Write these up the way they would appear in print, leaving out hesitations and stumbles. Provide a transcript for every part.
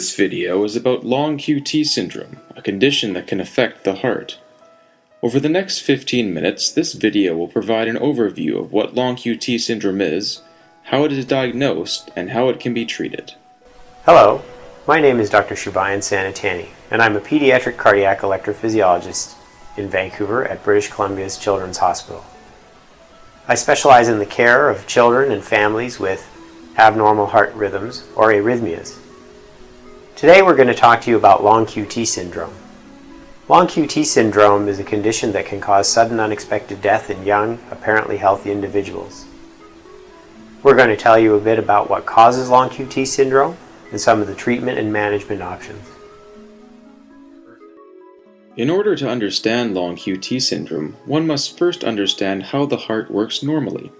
This video is about long QT syndrome, a condition that can affect the heart. Over the next 15 minutes, this video will provide an overview of what long QT syndrome is, how it is diagnosed, and how it can be treated. Hello, my name is Dr. Shubayan Sanatani, and I'm a pediatric cardiac electrophysiologist in Vancouver at British Columbia's Children's Hospital. I specialize in the care of children and families with abnormal heart rhythms or arrhythmias. Today we're going to talk to you about long QT syndrome. Long QT syndrome is a condition that can cause sudden unexpected death in young, apparently healthy individuals. We're going to tell you a bit about what causes long QT syndrome and some of the treatment and management options. In order to understand long QT syndrome, one must first understand how the heart works normally.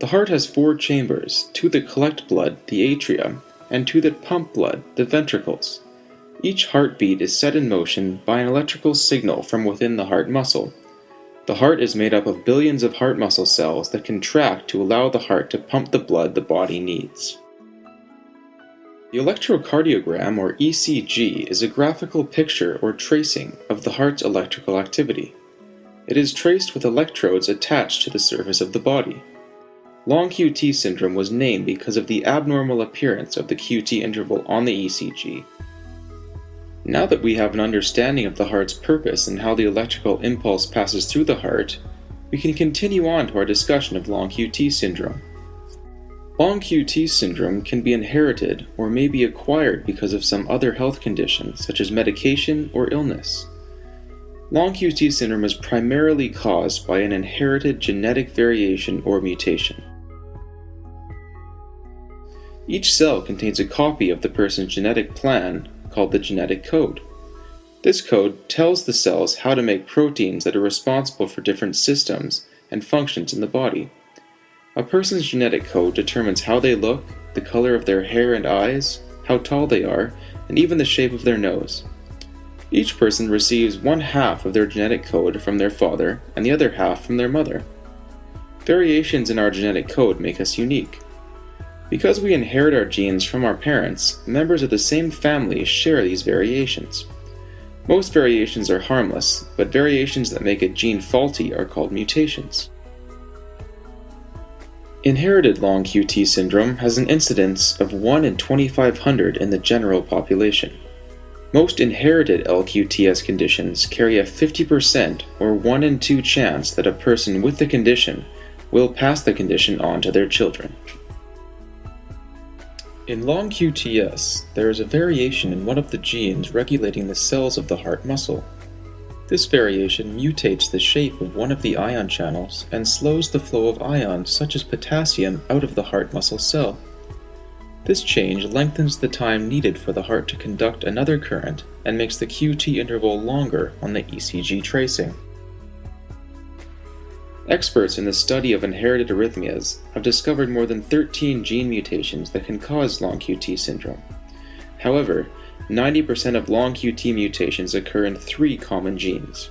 The heart has 4 chambers, 2 that collect blood, the atria, and 2 that pump blood, the ventricles. Each heartbeat is set in motion by an electrical signal from within the heart muscle. The heart is made up of billions of heart muscle cells that contract to allow the heart to pump the blood the body needs. The electrocardiogram, or ECG, is a graphical picture or tracing of the heart's electrical activity. It is traced with electrodes attached to the surface of the body. Long QT syndrome was named because of the abnormal appearance of the QT interval on the ECG. Now that we have an understanding of the heart's purpose and how the electrical impulse passes through the heart, we can continue on to our discussion of long QT syndrome. Long QT syndrome can be inherited or may be acquired because of some other health condition, such as medication or illness. Long QT syndrome is primarily caused by an inherited genetic variation or mutation. Each cell contains a copy of the person's genetic plan, called the genetic code. This code tells the cells how to make proteins that are responsible for different systems and functions in the body. A person's genetic code determines how they look, the color of their hair and eyes, how tall they are, and even the shape of their nose. Each person receives 1/2 of their genetic code from their father and the other half from their mother. Variations in our genetic code make us unique. Because we inherit our genes from our parents, members of the same family share these variations. Most variations are harmless, but variations that make a gene faulty are called mutations. Inherited long QT syndrome has an incidence of 1 in 2,500 in the general population. Most inherited LQTS conditions carry a 50% or 1 in 2 chance that a person with the condition will pass the condition on to their children. In long QTS, there is a variation in one of the genes regulating the cells of the heart muscle. This variation mutates the shape of one of the ion channels and slows the flow of ions such as potassium out of the heart muscle cell. This change lengthens the time needed for the heart to conduct another current and makes the QT interval longer on the ECG tracing. Experts in the study of inherited arrhythmias have discovered more than 13 gene mutations that can cause long QT syndrome. However, 90% of long QT mutations occur in 3 common genes.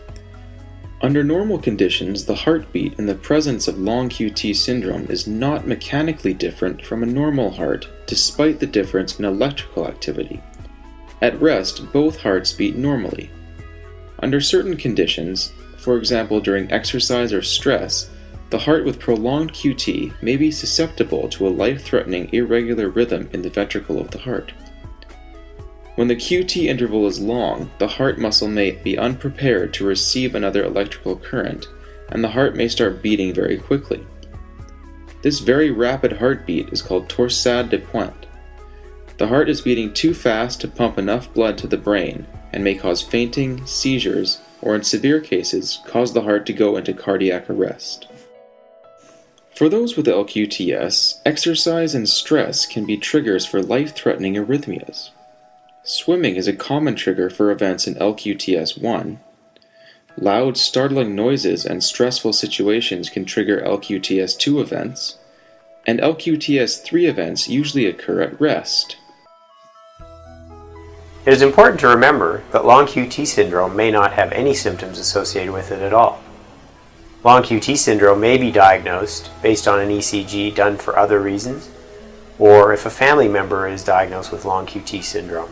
Under normal conditions, the heartbeat in the presence of long QT syndrome is not mechanically different from a normal heart, despite the difference in electrical activity. At rest, both hearts beat normally. Under certain conditions, for example during exercise or stress, the heart with prolonged QT may be susceptible to a life-threatening irregular rhythm in the ventricle of the heart. When the QT interval is long, the heart muscle may be unprepared to receive another electrical current, and the heart may start beating very quickly. This very rapid heartbeat is called torsade de pointe. The heart is beating too fast to pump enough blood to the brain and may cause fainting, seizures, or in severe cases, cause the heart to go into cardiac arrest. For those with LQTS, exercise and stress can be triggers for life-threatening arrhythmias. Swimming is a common trigger for events in LQTS-1. Loud, startling noises and stressful situations can trigger LQTS-2 events, and LQTS-3 events usually occur at rest. It is important to remember that long QT syndrome may not have any symptoms associated with it at all. Long QT syndrome may be diagnosed based on an ECG done for other reasons, or if a family member is diagnosed with long QT syndrome.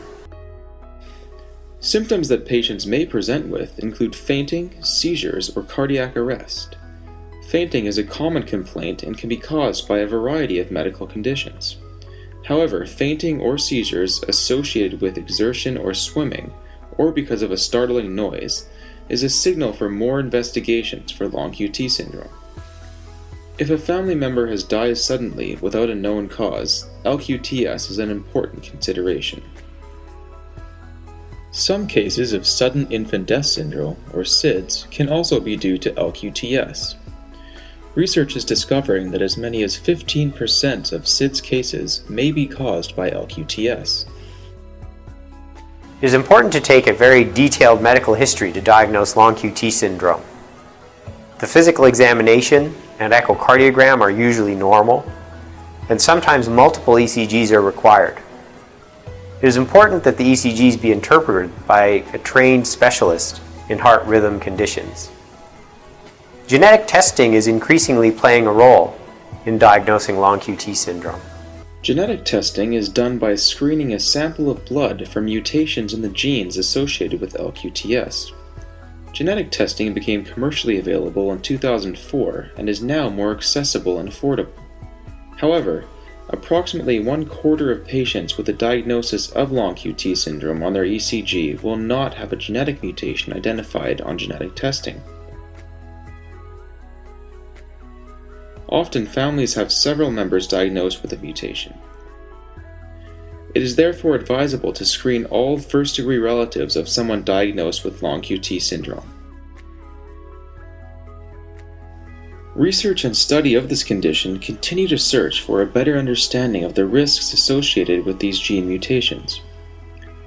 Symptoms that patients may present with include fainting, seizures, or cardiac arrest. Fainting is a common complaint and can be caused by a variety of medical conditions. However, fainting or seizures associated with exertion or swimming, or because of a startling noise, is a signal for more investigations for long QT syndrome. If a family member has died suddenly without a known cause, LQTS is an important consideration. Some cases of sudden infant death syndrome, or SIDS, can also be due to LQTS. Research is discovering that as many as 15% of SIDS cases may be caused by LQTS. It is important to take a very detailed medical history to diagnose long QT syndrome. The physical examination and echocardiogram are usually normal, and sometimes multiple ECGs are required. It is important that the ECGs be interpreted by a trained specialist in heart rhythm conditions. Genetic testing is increasingly playing a role in diagnosing long QT syndrome. Genetic testing is done by screening a sample of blood for mutations in the genes associated with LQTS. Genetic testing became commercially available in 2004 and is now more accessible and affordable. However, approximately 1/4 of patients with a diagnosis of long QT syndrome on their ECG will not have a genetic mutation identified on genetic testing. Often families have several members diagnosed with a mutation. It is therefore advisable to screen all first-degree relatives of someone diagnosed with long QT syndrome. Research and study of this condition continue to search for a better understanding of the risks associated with these gene mutations.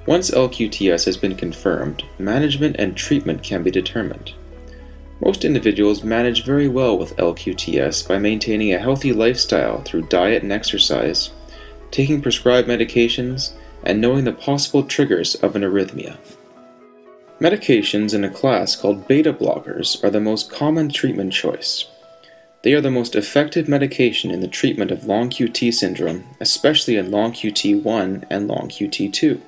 Once LQTS has been confirmed, management and treatment can be determined. Most individuals manage very well with LQTS by maintaining a healthy lifestyle through diet and exercise, taking prescribed medications, and knowing the possible triggers of an arrhythmia. Medications in a class called beta blockers are the most common treatment choice. They are the most effective medication in the treatment of long QT syndrome, especially in long QT1 and long QT2.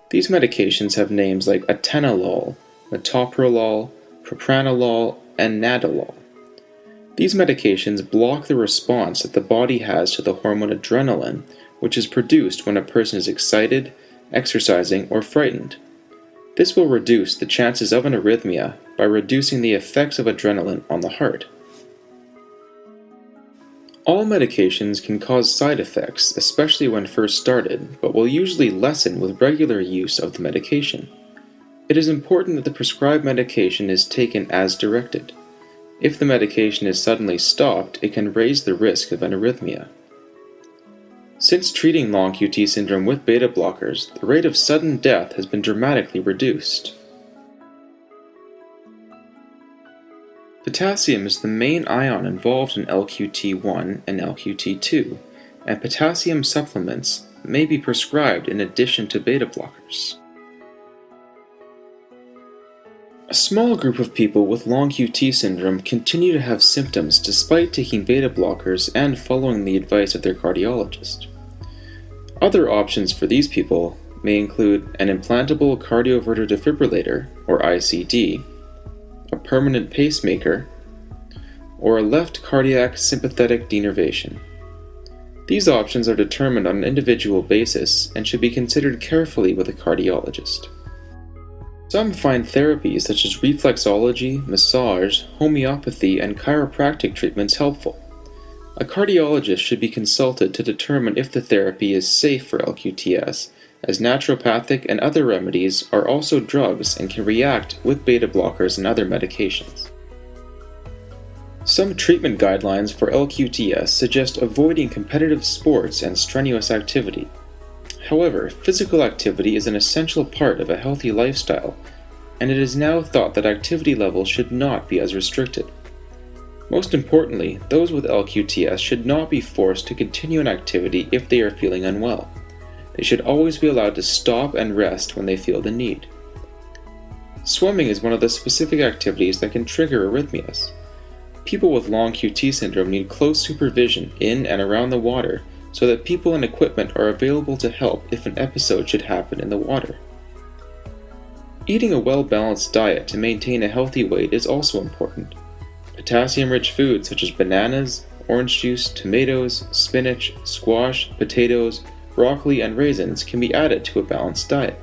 These medications have names like atenolol, metoprolol, propranolol, and nadolol. These medications block the response that the body has to the hormone adrenaline, which is produced when a person is excited, exercising, or frightened. This will reduce the chances of an arrhythmia by reducing the effects of adrenaline on the heart. All medications can cause side effects, especially when first started, but will usually lessen with regular use of the medication. It is important that the prescribed medication is taken as directed. If the medication is suddenly stopped, it can raise the risk of an arrhythmia. Since treating long QT syndrome with beta blockers, the rate of sudden death has been dramatically reduced. Potassium is the main ion involved in LQT1 and LQT2, and potassium supplements may be prescribed in addition to beta blockers. A small group of people with long QT syndrome continue to have symptoms despite taking beta blockers and following the advice of their cardiologist. Other options for these people may include an implantable cardioverter defibrillator, or ICD, a permanent pacemaker, or a left cardiac sympathetic denervation. These options are determined on an individual basis and should be considered carefully with a cardiologist. Some find therapies such as reflexology, massage, homeopathy, and chiropractic treatments helpful. A cardiologist should be consulted to determine if the therapy is safe for LQTS, as naturopathic and other remedies are also drugs and can react with beta blockers and other medications. Some treatment guidelines for LQTS suggest avoiding competitive sports and strenuous activity. However, physical activity is an essential part of a healthy lifestyle, and it is now thought that activity levels should not be as restricted. Most importantly, those with LQTS should not be forced to continue an activity if they are feeling unwell. They should always be allowed to stop and rest when they feel the need. Swimming is one of the specific activities that can trigger arrhythmias. People with long QT syndrome need close supervision in and around the water so that people and equipment are available to help if an episode should happen in the water. Eating a well-balanced diet to maintain a healthy weight is also important. Potassium-rich foods such as bananas, orange juice, tomatoes, spinach, squash, potatoes, broccoli, and raisins can be added to a balanced diet.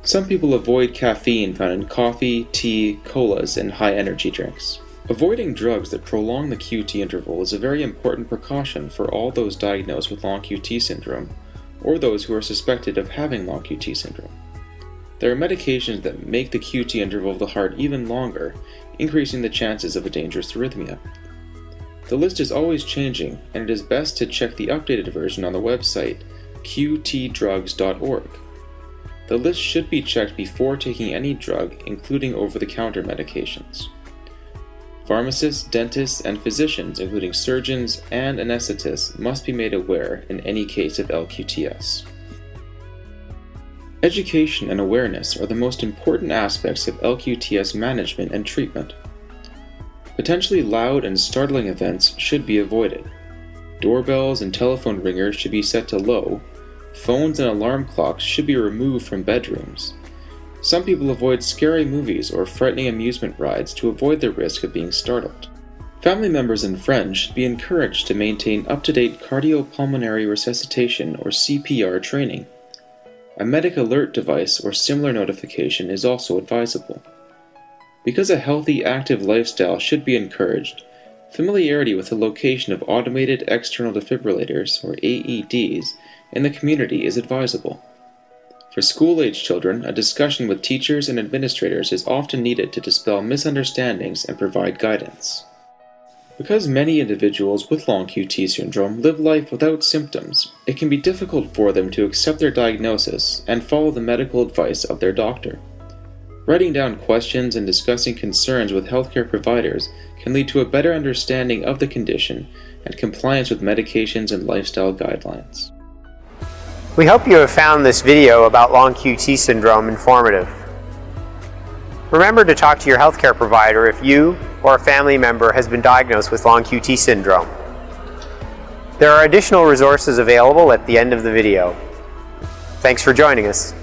Some people avoid caffeine found in coffee, tea, colas, and high-energy drinks. Avoiding drugs that prolong the QT interval is a very important precaution for all those diagnosed with long QT syndrome, or those who are suspected of having long QT syndrome. There are medications that make the QT interval of the heart even longer, increasing the chances of a dangerous arrhythmia. The list is always changing, and it is best to check the updated version on the website qtdrugs.org. The list should be checked before taking any drug, including over-the-counter medications. Pharmacists, dentists, and physicians, including surgeons and anesthetists, must be made aware in any case of LQTS. Education and awareness are the most important aspects of LQTS management and treatment. Potentially loud and startling events should be avoided. Doorbells and telephone ringers should be set to low. Phones and alarm clocks should be removed from bedrooms. Some people avoid scary movies or frightening amusement rides to avoid the risk of being startled. Family members and friends should be encouraged to maintain up-to-date cardiopulmonary resuscitation or CPR training. A medic alert device or similar notification is also advisable. Because a healthy, active lifestyle should be encouraged, familiarity with the location of automated external defibrillators, or AEDs, in the community is advisable. For school-age children, a discussion with teachers and administrators is often needed to dispel misunderstandings and provide guidance. Because many individuals with long QT syndrome live life without symptoms, it can be difficult for them to accept their diagnosis and follow the medical advice of their doctor. Writing down questions and discussing concerns with healthcare providers can lead to a better understanding of the condition and compliance with medications and lifestyle guidelines. We hope you have found this video about long QT syndrome informative. Remember to talk to your healthcare provider if you or a family member has been diagnosed with long QT syndrome. There are additional resources available at the end of the video. Thanks for joining us.